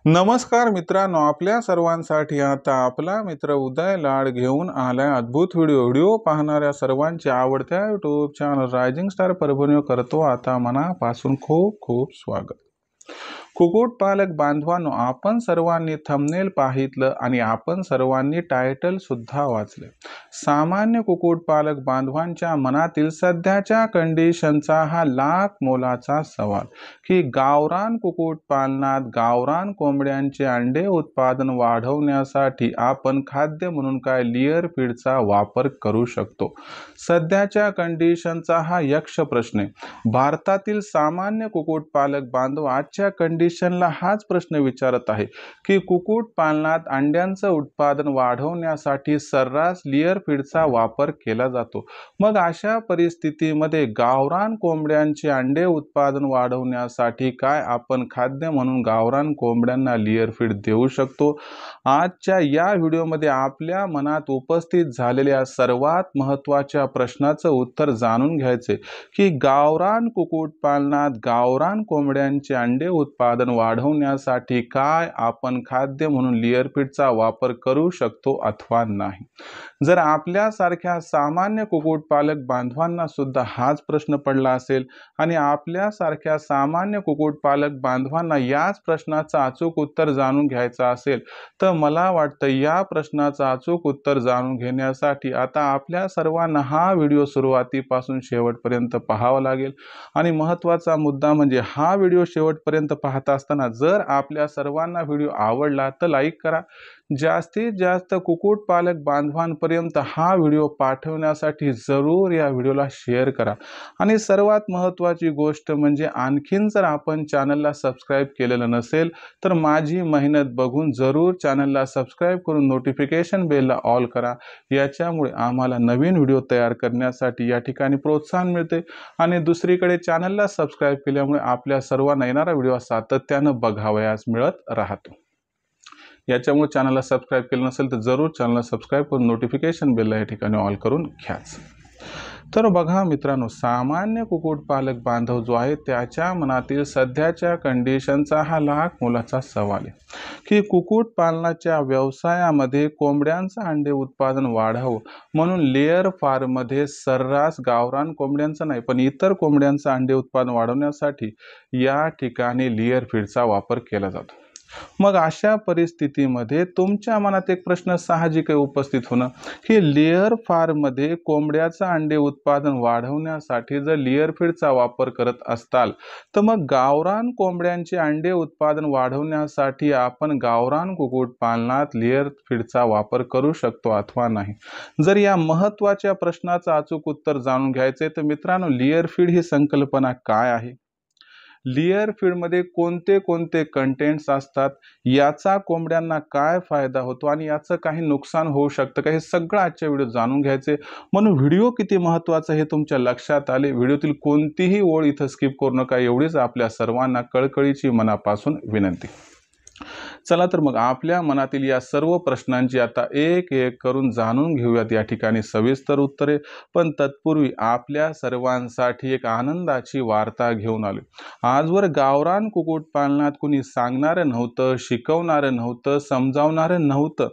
नमस्कार मित्रांनो, आपल्या सर्वांसाठी आता आपला मित्र उदय लाड घेऊन आलाय अद्भुत व्हिडिओ पाहणाऱ्या सर्वांच्या आवडत्या YouTube channel rising star Parbhani करतो आता मनापासून खूप खूप स्वागत। कुक्कुटपालक बांधवांनो, आपण सर्वांनी थंबनेल पाहितलं आणि आपण सर्वांनी टायटल सुद्धा वाचले। सामान्य कुक्कुटपालक बांधवांच्या मनातील सध्याच्या कंडिशनचा हा लाख मोलाचा सवाल की गावरान कुक्कुटपालनात गावरान कोंबड्यांचे अंडे उत्पादन वाढवण्यासाठी आपण खाद्य म्हणून काय लेयर फीडचा वापर करू शकतो। सध्याच्या कंडिशनचा हा यक्ष प्रश्न आहे। भारतातील सामान्य कुक्कुटपालक बांधव आजच्या कंडिशनला हाच प्रश्न विचारत आहे की कुक्कुटपालनात अंड्यांचं उत्पादन वाढवण्यासाठी सर्रास लेयर फीडचा वापर केला जातो। मग अशा परिस्थितीमध्ये गावरान कोंबड्यांचे अंडे उत्पादन वाढवण्यासाठी काय आपण खाद्य म्हणून गावरान कोंबड्यांना लेयर फीड देऊ शकतो। आजच्या या व्हिडिओमध्ये आपल्या मनात उपस्थित झालेल्या सर्वात महत्त्वाच्या प्रश्नाचं उत्तर जाणून घ्यायचे की गावरान कुक्कुटपालनात गावरान कोंबड्यांचे अंडे उत्पादन वाढवण्यासाठी काय आपण खाद्य म्हणून लेयर फीडचा वापर करू शकतो अथवा नाही। जर आपल्यासारख्या सामान्य कुक्कुटपालक बांधवांना सुद्धा हाच प्रश्न पडला असेल आणि आपल्यासारख्या सामान्य कुक्कुटपालक बांधवांना याच प्रश्नाचं अचूक उत्तर जाणून घ्यायचं असेल तर मला वाटतं या प्रश्नाचं अचूक उत्तर जाणून घेण्यासाठी आता आपल्या सर्वांना हा व्हिडिओ सुरुवातीपासून शेवटपर्यंत पाहावा लागेल। आणि महत्त्वाचा मुद्दा म्हणजे हा व्हिडिओ शेवटपर्यंत पाहत असताना जर आपल्या सर्वांना व्हिडिओ आवडला तर लाईक करा। जास्तीत जास्त कुक्कुटपालक बांधवांपर्यंत हा व्हिडिओ पाठवण्यासाठी जरूर या व्हिडिओला शेअर करा। आणि सर्वात महत्त्वाची गोष्ट म्हणजे आणखीन जर आपण चॅनलला सबस्क्राईब केलेलं नसेल तर माझी मेहनत बघून जरूर चॅनलला सबस्क्राईब करून नोटिफिकेशन बेलला ऑल करा। याच्यामुळे आम्हाला नवीन व्हिडिओ तयार करण्यासाठी या ठिकाणी प्रोत्साहन मिळते आणि दुसरीकडे चॅनलला सबस्क्राईब केल्यामुळे आपल्या सर्वांना येणारा व्हिडिओ सातत्यानं बघावयास मिळत राहतो। याच्यामुळे चॅनलला सबस्क्राईब केलं नसेल तर जरूर चॅनलला सबस्क्राईब करून नोटिफिकेशन बेलला या ठिकाणी ऑल करून घ्याच। तर बघा मित्रांनो, सामान्य कुक्कुटपालक बांधव जो आहे त्याच्या मनातील सध्याच्या कंडिशनचा हा लाख मोलाचा सवाल आहे की कुक्कुटपालनाच्या व्यवसायामध्ये कोंबड्यांचं अंडे उत्पादन वाढावं म्हणून लेयर फार्ममध्ये सर्रास गावरान कोंबड्यांचं नाही पण इतर कोंबड्यांचं अंडे उत्पादन वाढवण्यासाठी या ठिकाणी लेयर फीडचा वापर केला जातो। मग अशा परिस्थितीमध्ये तुमच्या मनात एक प्रश्न साहजिक उपस्थित होणं की लेयर फार्ममध्ये कोंबड्याचं अंडे उत्पादन वाढवण्यासाठी जर लेयर फीडचा वापर करत असताल तर मग गावरान कोंबड्यांचे अंडे उत्पादन वाढवण्यासाठी आपण गावरान कुक्कुटपालनात लेयर फीडचा वापर करू शकतो अथवा नाही। जर या महत्त्वाच्या प्रश्नाचं अचूक उत्तर जाणून घ्यायचे तर मित्रांनो, लेयर फीड ही संकल्पना काय आहे, लेयर फीडमध्ये कोणते कोणते कंटेंट्स असतात, याचा कोंबड्यांना काय फायदा होतो आणि याचं काही नुकसान होऊ शकतं का, हे सगळं आजच्या व्हिडिओ जाणून घ्यायचे। म्हणून व्हिडिओ किती महत्त्वाचा हे तुमच्या लक्षात आले। व्हिडिओतील कोणतीही ओळ इथं स्किप करू नका, एवढीच आपल्या सर्वांना कळकळीची मनापासून विनंती। चला तर मग आपल्या मनातील या सर्व प्रश्नांची आता एक एक करून जाणून घेऊयात या ठिकाणी सविस्तर उत्तरे। पण तत्पूर्वी आपल्या सर्वांसाठी एक आनंदाची वार्ता घेऊन आलो। आजवर गावरान कुक्कुटपालनात कुणी सांगणारं नव्हतं, शिकवणारं नव्हतं, समजावणारं नव्हतं,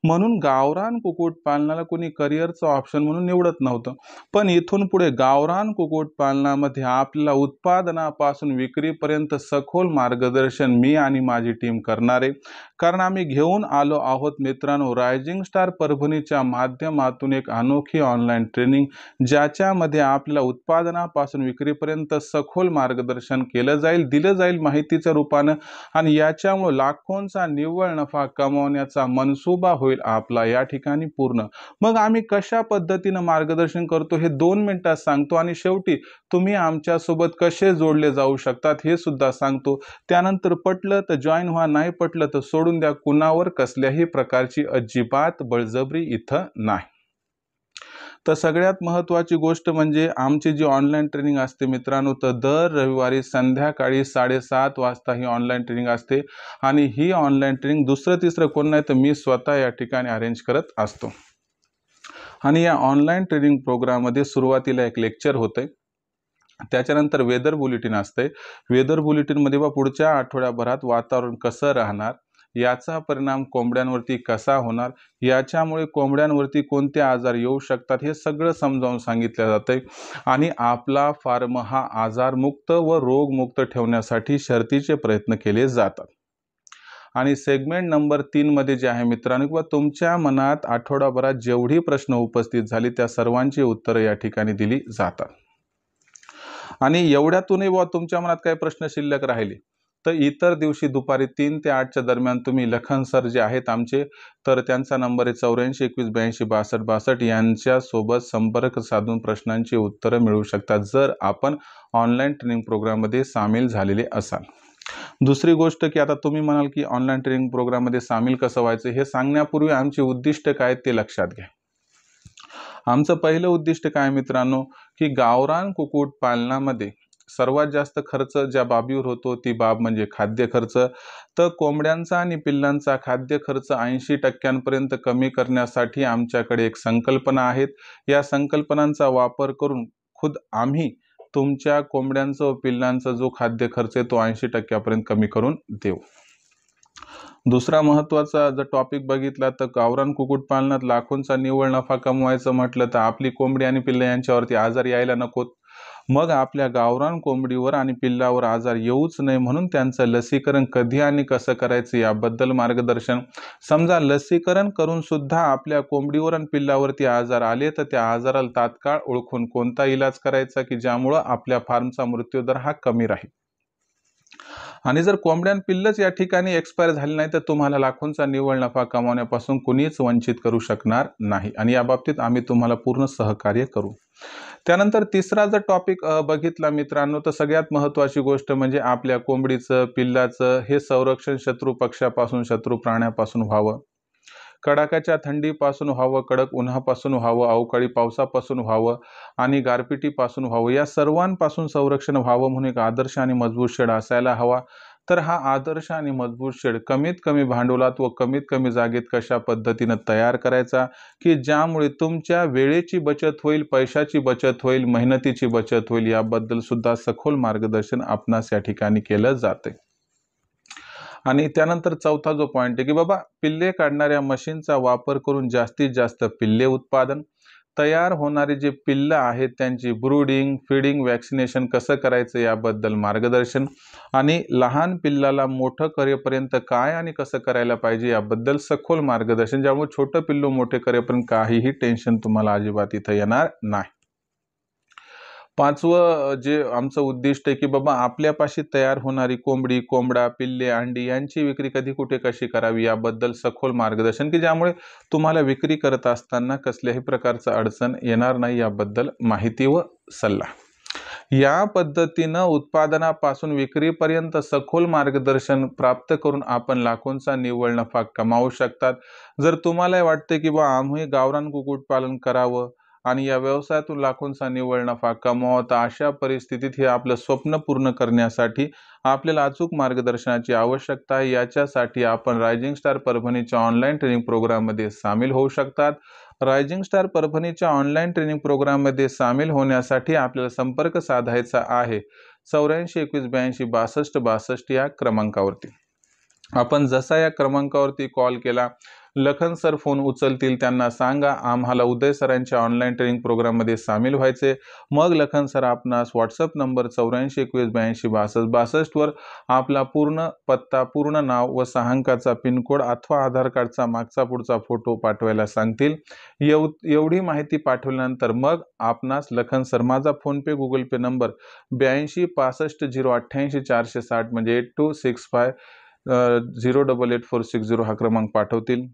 म्हणून गावरान कुक्कुटपालनाला कुणी करिअरचं ऑप्शन म्हणून निवडत नव्हतं। पण इथून पुढे गावरान कुक्कुटपालनामध्ये आपल्याला उत्पादनापासून विक्रीपर्यंत सखोल मार्गदर्शन मी आणि माझी टीम करणार आहे। कारण आम्ही घेऊन आलो आहोत मित्रांनो रायझिंग स्टार परभणीच्या माध्यमातून एक अनोखी ऑनलाईन ट्रेनिंग, ज्याच्यामध्ये आपल्याला उत्पादनापासून विक्रीपर्यंत सखोल मार्गदर्शन केलं जाईल, दिलं जाईल माहितीच्या रूपानं आणि याच्यामुळे लाखोंचा निव्वळ नफा कमावण्याचा मनसुबा होईल आपला या ठिकाणी पूर्ण। मग आम्ही कशा पद्धतीनं मार्गदर्शन करतो हे 2 मिनिटात सांगतो आणि शेवटी तुम्ही आमच्यासोबत कसे जोडले जाऊ शकतात हे सुद्धा सांगतो। त्यानंतर पटलं तर जॉईन व्हा, नाही पटलं तर सोडून द्या। कुणावर कसल्याही प्रकारची अजिबात बळजबरी इथं नाही। तर सगळ्यात महत्त्वाची गोष्ट म्हणजे आमची जी ऑनलाईन ट्रेनिंग असते मित्रांनो, तर दर रविवारी संध्याकाळी 7:30 वाजता ही ऑनलाईन ट्रेनिंग असते आणि ही ऑनलाईन ट्रेनिंग दुसरं तिसरं कोण नाही तर मी स्वतः या ठिकाणी अरेंज करत असतो। आणि या ऑनलाईन ट्रेनिंग प्रोग्राममध्ये सुरुवातीला एक लेक्चर होते त्याच्यानंतर वेदर बुलेटिन असते। वेदर बुलेटिनमध्ये पुढच्या आठवड्याभरात वातावरण कसं राहणार, याचा परिणाम कोंबड्यांवरती कसा होणार, याच्यामुळे कोंबड्यांवरती कोणते आजार येऊ शकतात, हे सगळं समजावून सांगितलं जातंय। आणि आपला फार्म हा आजारमुक्त व रोगमुक्त ठेवण्यासाठी शर्तीचे प्रयत्न केले जातात। आणि सेगमेंट नंबर 3 मध्ये जे आहे मित्रांनो, किंवा तुमच्या मनात आठवडाभरात जेवढी प्रश्न उपस्थित झाली त्या सर्वांची उत्तरं या ठिकाणी दिली जातात। आणि एवढ्यातूनही तुमच्या मनात काही प्रश्न शिल्लक राहिले तर इतर दिवशी दुपारी 3 ते 8च्या दरम्यान तुम्ही लखन सर जे आहेत आमचे, तर त्यांचा नंबर आहे 84 21 82 62 62, यांच्यासोबत संपर्क साधून प्रश्नांची उत्तरं मिळवू शकतात जर आपण ऑनलाईन ट्रेनिंग प्रोग्राममध्ये सामील झालेले असाल। दुसरी गोष्ट की आता तुम्ही म्हणाल की ऑनलाईन ट्रेनिंग प्रोग्राममध्ये सामील कसं व्हायचं, हे सांगण्यापूर्वी आमचे उद्दिष्ट काय ते लक्षात घ्या। आमचं पहिलं उद्दिष्ट काय मित्रांनो, की गावरान कुक्कुट पालनामध्ये सर्वात जास्त खर्च ज्या बाबीवर होतो ती बाब म्हणजे खाद्य खर्च। तर कोंबड्यांचा आणि पिल्लांचा खाद्य खर्च 80% कमी करण्यासाठी आमच्याकडे एक संकल्पना आहेत। या संकल्पनांचा वापर करून खुद आम्ही तुमच्या कोंबड्यांचा व पिल्लांचा जो खाद्य खर्च आहे तो 80% कमी करून देऊ। दुसरा महत्त्वाचा जर टॉपिक बघितला तर गावरान कुक्कुटपालनात लाखोंचा निव्वळ नफा कमवायचं म्हटलं तर आपली कोंबडी आणि पिल्ले यांच्यावरती आजार यायला नकोत। मग आपल्या गावरान कोंबडीवर आणि पिल्लावर आजार येऊच नये म्हणून त्यांचं लसीकरण कधी आणि कसं करायचं याबद्दल मार्गदर्शन। समजा लसीकरण करून सुद्धा आपल्या कोंबडीवर आणि पिल्लावरती आजार आले तर त्या आजाराला तात्काळ ओळखून कोणता इलाज करायचा की ज्यामुळं आपल्या फार्मचा मृत्यूदर हा कमी राहील। आणि जर कोंबड्या पिल्लच या ठिकाणी एक्सपायर झाले नाही तर तुम्हाला लाखोंचा निव्वळ नफा कमावण्यापासून कुणीच वंचित करू शकणार नाही आणि या बाबतीत आम्ही तुम्हाला पूर्ण सहकार्य करू। त्यानंतर तिसरा जर टॉपिक बघितला मित्रांनो तर सगळ्यात महत्त्वाची गोष्ट म्हणजे आपल्या कोंबडीचं पिल्लाचं हे संरक्षण शत्रू पक्षापासून शत्रू प्राण्यापासून व्हावं, कडाक्याच्या थंडीपासून व्हावं, कडक उन्हापासून व्हावं, अवकाळी पावसापासून व्हावं आणि गारपिटीपासून व्हावं, या सर्वांपासून संरक्षण व्हावं म्हणून एक आदर्श आणि मजबूत शेड असायला हवा। तर हा आदर्श आणि मजबूत शेड कमीत कमी भांडवलात व कमीत कमी जागेत कशा पद्धतीने तयार करायचा की ज्यामुळे तुमच्या वेळेची बचत होईल, पैशाची बचत होईल, मेहनतीची बचत होईल, याबद्दल सुद्धा सखोल मार्गदर्शन आपणास या ठिकाणी केलं जाते। आणि त्यानंतर चौथा जो पॉइंट आहे की बाबा पिल्ले काढणाऱ्या मशीनचा वापर करून जास्तीत जास्त पिल्ले उत्पादन, तयार होणारे जे पिल्लं आहेत त्यांची ब्रूडिंग, फीडिंग, वॅक्सिनेशन कसं करायचं याबद्दल मार्गदर्शन आणि लहान पिल्लाला मोठं करेपर्यंत काय आणि कसं करायला पाहिजे याबद्दल सखोल मार्गदर्शन, ज्यामुळे छोटं पिल्लू मोठे करेपर्यंत काहीही टेन्शन तुम्हाला अजिबात इथं येणार नाही। पाचवं जे आमचं उद्दिष्ट आहे की बाबा आपल्यापाशी तयार होणारी कोंबडी, कोंबडा, पिल्ले, अंडी यांची विक्री कधी कुठे कशी करावी याबद्दल सखोल मार्गदर्शन की ज्यामुळे तुम्हाला विक्री करत असताना कसल्याही प्रकारचं अडचण येणार नाही याबद्दल माहिती व सल्ला। या पद्धतीनं उत्पादनापासून विक्रीपर्यंत सखोल मार्गदर्शन प्राप्त करून आपण लाखोंचा निव्वळ नफा कमावू शकतात। जर तुम्हाला वाटते की आम्ही गावरान कुक्कुटपालन करावं आणि या व्यवसायातून लाखोंचा निव्वळ नफा कमवावा तर अशा परिस्थितीत हे आपलं स्वप्न पूर्ण करण्यासाठी आपल्याला अचूक मार्गदर्शनाची आवश्यकता आहे। याच्यासाठी आपण रायझिंग स्टार परभणीच्या ऑनलाईन ट्रेनिंग प्रोग्राममध्ये सामील होऊ शकतात। रायझिंग स्टार परभणीच्या ऑनलाईन ट्रेनिंग प्रोग्राममध्ये सामील होण्यासाठी आपल्याला संपर्क साधायचा आहे 84 21 82 62 62 या क्रमांकावरती। आपण जसा या क्रमांकावरती कॉल केला लखन सर फोन उचलतील, त्यांना सांगा आम्हाला उदय सरांच्या ऑनलाईन ट्रेनिंग प्रोग्राममध्ये सामील व्हायचे। मग लखन सर आपणास व्हॉट्सअप नंबर 84 21 82 62 62 वर आपला पूर्ण पत्ता, पूर्ण नाव व 6 अंकाचा पिनकोड अथवा आधार कार्डचा मागचा पुढचा फोटो पाठवायला सांगतील। एवढी माहिती पाठवल्यानंतर मग आपणास लखन सर माझा फोनपे गुगल पे नंबर 82 65 088 460 म्हणजे 8265 088 हा क्रमांक पाठवतील।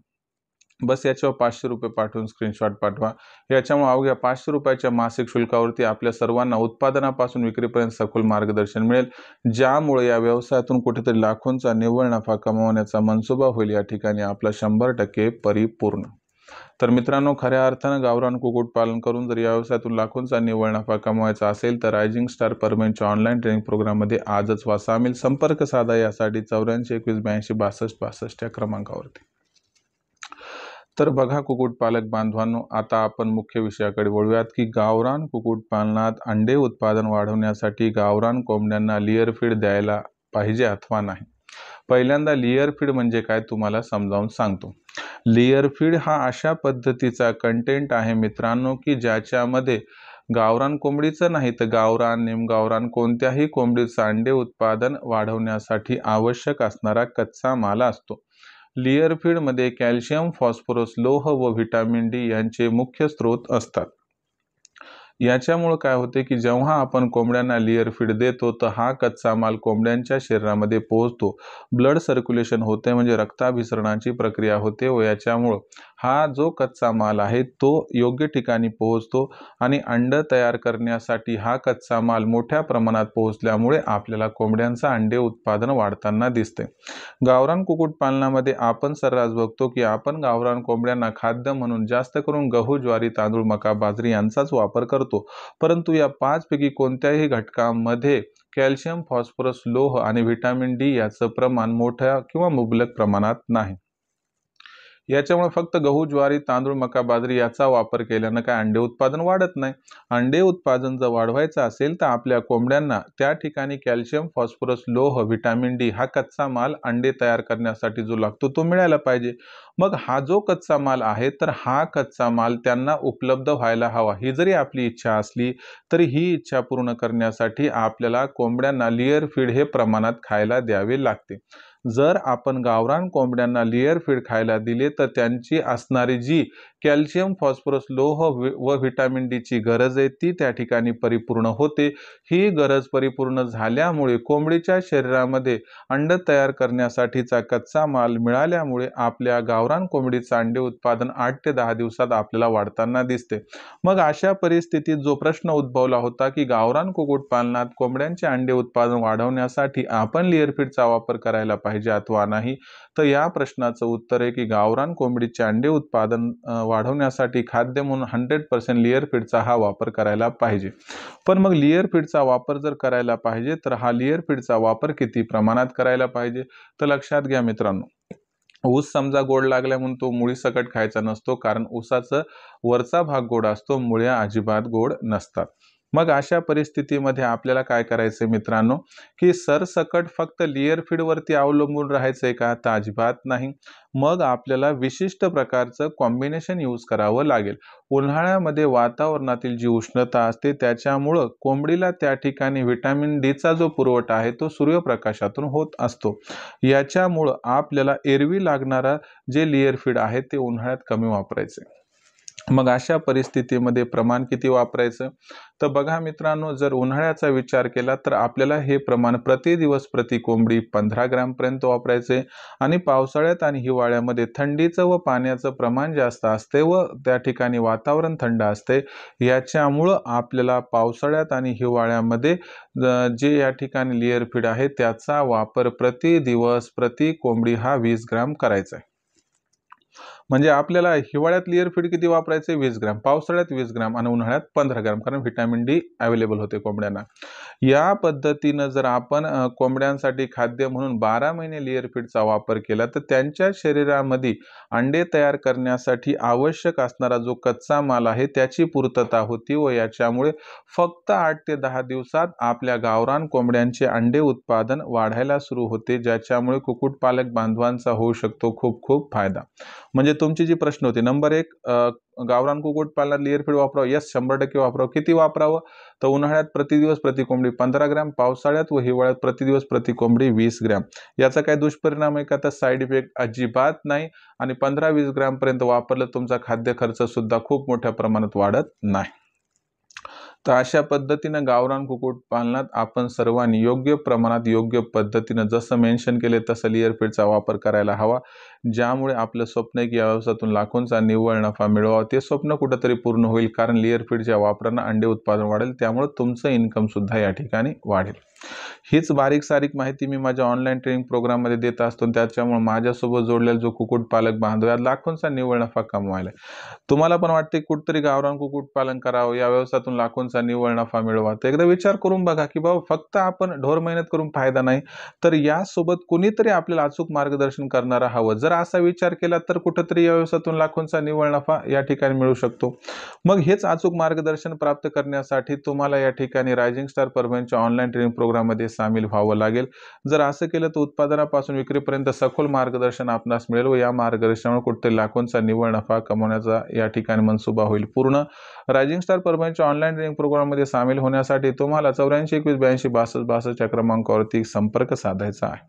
बस याच्यावर 500 रुपये पाठवून स्क्रीनशॉट पाठवा। याच्यामुळे अवघ्या 500 रुपयाच्या मासिक शुल्कावरती आपल्या सर्वांना उत्पादनापासून विक्रीपर्यंत सखोल मार्गदर्शन मिळेल, ज्यामुळे या व्यवसायातून कुठेतरी लाखोंचा निव्वळ नफा कमावण्याचा मनसुबा होईल या ठिकाणी आपला 100% परिपूर्ण। तर मित्रांनो, खऱ्या अर्थानं गावरान कुक्कुटपालन करून जर या व्यवसायातून लाखोंचा निव्वळ नफा कमवायचा असेल तर रायझिंग स्टार परभणीच्या ऑनलाईन ट्रेनिंग प्रोग्राममध्ये आजच व्हा सामील। संपर्क साधा यासाठी 84 21 82 62 62 या क्रमांकावरती। तर बघा कुक्कुटपालक बांधवांनो, आता आपण मुख्य विषयाकडे वळूयात की गावरान कुक्कुटपालनात अंडे उत्पादन वाढवण्यासाठी गावरान कोंबड्यांना लेयर फीड द्यायला पाहिजे अथवा नाही। पहिल्यांदा लेयर फीड म्हणजे काय तुम्हाला समजावून सांगतो। लेयर फीड हा अशा पद्धतीचा कंटेंट आहे मित्रांनो की ज्याच्यामध्ये गावरान कोंबडीचं नाही तर गावरान निमगावरान कोणत्याही कोंबडीचं अंडे उत्पादन वाढवण्यासाठी आवश्यक असणारा कच्चा माल असतो। लेयर फीड मध्ये कॅल्शियम, फॉस्फरस, लोह व व्हिटॅमिन डी यांचे मुख्य स्रोत असतात। याच्यामुळे काय होते की जेव्हा आपण कोंबड्यांना लेयर फीड देतो तर हा कच्चा माल कोंबड्यांच्या शरीरामध्ये पोहोचतो, ब्लड सर्क्युलेशन होते म्हणजे रक्ताभिसरणाची प्रक्रिया होते व याच्यामुळे हा जो कच्चा माल आहे तो योग्य ठिकाणी पोहोचतो आणि अंड तयार करण्यासाठी हा कच्चा माल मोठ्या प्रमाणात पोहोचल्यामुळे आपल्याला कोंबड्यांचं अंडे उत्पादन वाढताना दिसते। गावरान कुक्कुटपालनामध्ये आपण सर्रास बघतो की आपण गावरान कोंबड्यांना खाद्य म्हणून जास्त करून गहू, ज्वारी, तांदूळ, मका, बाजरी यांचाच वापर करतो, परंतु या 5 पैकी कोणत्याही घटकांमध्ये कॅल्शियम, फॉस्फरस, लोह आणि व्हिटॅमिन डी याचं प्रमाण मोठ्या किंवा मुबलक प्रमाणात नाही। याच्यामुळे फक्त गहू, ज्वारी, तांदूळ, मका, बाजरी याचा वापर केल्याने काय अंडे उत्पादन वाढत नाही। अंडे उत्पादन जर वाढवायचं असेल तर आपल्या कोंबड्यांना त्या ठिकाणी कॅल्शियम, फॉस्फरस, लोह, व्हिटॅमिन डी हा कच्चा माल अंडे तयार करण्यासाठी जो लागतो तो मिळायला पाहिजे। मग हा जो कच्चा माल आहे तर हा कच्चा माल त्यांना उपलब्ध व्हायला हवा। ही जरी आपली इच्छा असली तरी ही इच्छा पूर्ण करण्यासाठी आपल्याला कोंबड्यांना लेयर फीड हे प्रमाणात खायला द्यावे लागते। जर आपण गावरान कोंबड्यांना लेयर फीड खायला दिले तर त्यांची असणारी जी कॅल्शियम, फॉस्फरस, लोह व व्हिटॅमिन डी ची गरज आहे ती त्या ठिकाणी परिपूर्ण होते। ही गरज परिपूर्ण झाल्यामुळे कोंबडीच्या शरीरामध्ये अंड तयार करण्यासाठीचा कच्चा माल मिळाल्यामुळे आपल्या गावरान कोंबडीचं अंडे उत्पादन 8 ते 10 दिवसात आपल्याला वाढताना दिसते। मग अशा परिस्थितीत जो प्रश्न उद्भवला होता की गावरान कुक्कुटपालनात कोंबड्यांचे अंडे उत्पादन वाढवण्यासाठी आपण लेयर फीडचा वापर करायला पाहिजे अथवा नाही, तर या प्रश्नाचं उत्तर आहे की गावरान कोंबडीचे अंडे उत्पादन वाढवण्यासाठी खाद्य म्हणून 100% लेयर फीडचा हा वापर करायला पाहिजे। पण मग लेयर फीडचा वापर जर करायला पाहिजे तर हा लेयर फीडचा वापर किती प्रमाणात करायला पाहिजे, तर लक्षात घ्या मित्रांनो, ऊस समजा गोड लागल्या म्हणून तो मुळी सकट खायचा नसतो, कारण ऊसाचा वरचा भाग गोड असतो, मुळ्या अजिबात गोड नसतात। मग अशा परिस्थितीमध्ये आपल्याला काय करायचंय मित्रांनो की सरसकट फक्त लेयर फीड वरती अवलंबून राहायचंय का, तर अजिबात नाही। मग आपल्याला विशिष्ट प्रकारचं कॉम्बिनेशन यूज करावं लागेल। उन्हाळ्यामध्ये वातावरणातील जी उष्णता असते त्याच्यामुळे कोंबडीला त्या ठिकाणी व्हिटॅमिन डी चा जो पुरवठा आहे तो सूर्यप्रकाशातून होत असतो। याच्यामुळे आपल्याला एरवी लागणारा जे लेयर फीड आहे ते उन्हाळ्यात कमी वापरायचे। मग अशा परिस्थितीमध्ये प्रमाण किती वापरायचं, तर बघा मित्रांनो, जर उन्हाळ्याचा विचार केला तर आपल्याला हे प्रमाण प्रति दिवस प्रति कोंबडी 15 ग्रॅम पर्यंत वापरायचे आणि पावसाळ्यात आणि हिवाळ्यामध्ये थंडीचं व पाण्याचं प्रमाण जास्त असते व त्या ठिकाणी वातावरण थंड असते। याच्यामुळं आपल्याला पावसाळ्यात आणि हिवाळ्यामध्ये जे या ठिकाणी लेयर फीड आहे त्याचा वापर प्रति दिवस प्रति कोंबडी हा 20 ग्रॅम करायचा आहे। म्हणजे आपल्याला हिवाळ्यात लेयर फीड किती वापरायचे, 20 ग्रॅम, पावसाळ्यात 20 ग्रॅम आणि उन्हाळ्यात 15 ग्रॅम, कारण व्हिटॅमिन डी अवेलेबल होते कोंबड्यांना। या पद्धतीनं जर आपण कोंबड्यांसाठी खाद्य म्हणून 12 महिने लेयर फीडचा वापर केला तर त्यांच्या शरीरामध्ये अंडे तयार करण्यासाठी आवश्यक असणारा जो कच्चा माल आहे त्याची पूर्तता होती व याच्यामुळे फक्त 8 ते 10 दिवसात आपल्या गावरान कोंबड्यांचे अंडे उत्पादन वाढायला सुरू होते, ज्याच्यामुळे कुक्कुटपालक बांधवांचा होऊ शकतो खूप खूप फायदा। म्हणजे तुमची जी प्रश्न होती, नंबर 1, गावरान कुक्कुटपालनात लेयर फीड वापरावं, यस 100% वापरावं। किती वापरावं, तर उन्हाळ्यात प्रतिदिवस प्रति कोंबडी 15 ग्रॅम, पावसाळ्यात व हिवाळ्यात प्रतिदिवस प्रति कोंबडी 20 ग्रॅम। याचा काय दुष्परिणाम आहे का, तर साईड इफेक्ट अजिबात नाही आणि 15-20 ग्रॅम पर्यंत वापरलं तुमचा खाद्य खर्च सुद्धा खूप मोठ्या प्रमाणात वाढत नाही। तर अशा पद्धतीनं गावरान कुक्कुटपालनात आपण सर्वांनी योग्य प्रमाणात योग्य पद्धतीनं जसं मेन्शन केले तसं लेयर फीडचा वापर करायला हवा, ज्यामुळे आपलं स्वप्न आहे की या व्यवसायातून लाखोंचा निव्वळ नफा मिळवावा। ते स्वप्न कुठंतरी पूर्ण होईल, कारण लेयर फीडच्या वापरानं अंडे उत्पादन वाढेल, त्यामुळे तुमचं इन्कम सुद्धा या ठिकाणी वाढेल। हीच बारीक सारीक माहिती मी माझ्या ऑनलाईन ट्रेनिंग प्रोग्राममध्ये देत असतो. त्याच्यामुळे माझ्यासोबत जोडलेला जो कुक्कुटपालक बांधव आहे लाखोंचा निव्वळ नफा कमवायला. तुम्हाला पण वाटते कुठतरी गावरान कुक्कुटपालन करावं, या व्यवसायातून लाखोंचा निव्वळ नफा मिळवा, तर एकदा विचार करून बघा की बाबा फक्त आपण ढोर मेहनत करून फायदा नाही, तर यासोबत कुणीतरी आपल्याला अचूक मार्गदर्शन करणारा हवं. जर असा विचार केला तर कुठेतरी या व्यवसायातून लाखोंचा निव्वळ नफा या ठिकाणी मिळू शकतो. मग हेच अचूक मार्गदर्शन प्राप्त करण्यासाठी तुम्हाला या ठिकाणी रायझिंग स्टार परभणीच्या ऑनलाईन ट्रेनिंग प्रोग्राममध्ये सामील व्हावं लागेल. जर असं केलं तर उत्पादनापासून विक्रीपर्यंत सखोल मार्गदर्शन आपणास मिळेल व या मार्गदर्शनामुळे कुठेतरी लाखोंचा निव्वळ नफा कमवण्याचा या ठिकाणी मनसुबा होईल पूर्ण. रायझिंग स्टार परभणीच्या ऑनलाईन ट्रेनिंग प्रोग्राममध्ये सामील होण्यासाठी तुम्हाला 84 21 82 62 62 या क्रमांकावरती संपर्क साधायचा आहे.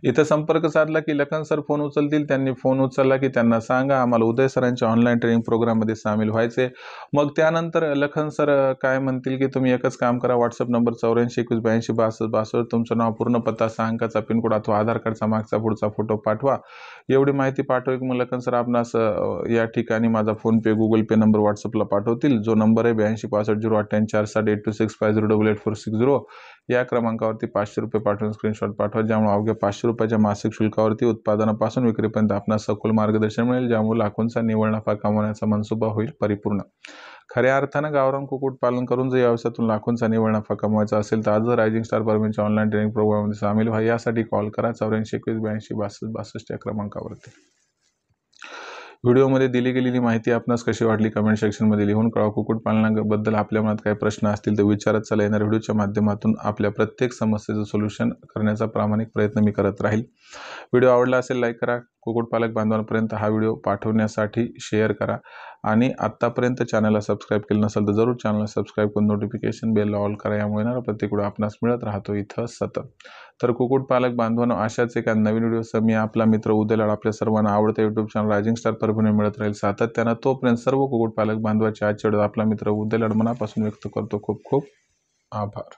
इथं संपर्क साधला की लखन सर फोन उचलतील. त्यांनी फोन उचलला की त्यांना सांगा आम्हाला उदय सरांच्या ऑनलाईन ट्रेनिंग प्रोग्राममध्ये सामील व्हायचे. मग त्यानंतर लखन सर काय म्हणतील की तुम्ही एकच काम करा, व्हॉट्सअप नंबर 84 21 82 62 62 तुमचं नाव, पूर्ण पत्ता, 6 अंकाचा पिनकोड अथवा आधार कार्डचा मागचा पुढचा फोटो पाठवा. एवढी माहिती पाठवली की मग लखन सर आपणास या ठिकाणी माझा फोनपे गुगल पे नंबर व्हॉट्सअपला पाठवतील. जो नंबर आहे 82 65 088 4826 50884660 या क्रमांकावरती 500 रुपये पाठवून स्क्रीनशॉट पाठवा. ज्यामुळे अवघ्या 500 रुपयाच्या मासिक शुल्कावरती उत्पादनापासून विक्रीपर्यंत आपणास सखोल मार्गदर्शन मिळेल, ज्यामुळे लाखोंचा निव्वळ नफा कमवण्याचा मनसुबा होईल परिपूर्ण. खऱ्या अर्थानं गावरान कुक्कुटपालन करून जर व्यवसायातून लाखोंचा निव्वळ नफा कमवायचा असेल तर आज रायझिंग स्टार परभणीच्या ऑनलाईन ट्रेनिंग प्रोग्राममध्ये सामील व्हा. यासाठी कॉल करा 84 21 82 62 62 या क्रमांकावरती. व्हिडिओमध्ये दिली गेलेली माहिती आपणास कशी वाटली कमेंट सेक्शनमध्ये लिहून कळवा. कुक्कुटपालनाबद्दल आपल्या मनात काही प्रश्न असतील तर विचारत चला. येणाऱ्या व्हिडिओच्या माध्यमातून आपल्या प्रत्येक समस्येचं सोल्युशन करण्याचा प्रामाणिक प्रयत्न मी करत राहील. व्हिडिओ आवडला असेल लाईक करा. कुक्कुटपालक बांधवांपर्यंत हा व्हिडिओ पाठवण्यासाठी शेअर करा आणि आत्तापर्यंत चॅनलला सबस्क्राईब केलं नसेल तर जरूर चॅनलला सबस्क्राईब करून नोटिफिकेशन बेलला ऑल करा. यामुळे येणारा प्रत्येक व्हिडिओ आपणास मिळत राहतो इथं सतत. तर कुक्कुटपालक बांधवांनो अशाच एका नवीन व्हिडिओसह मी आपला मित्र उदय लाड आपल्या सर्वांना आवडतं YouTube channel rising star Parbhani मिळत राहील सातत्यानं. तोपर्यंत सर्व कुक्कुटपालक बांधवाच्या आजच्या व्हिडिओ आपला मित्र उदय लाड मनापासून व्यक्त करतो. खूप खूप आभार.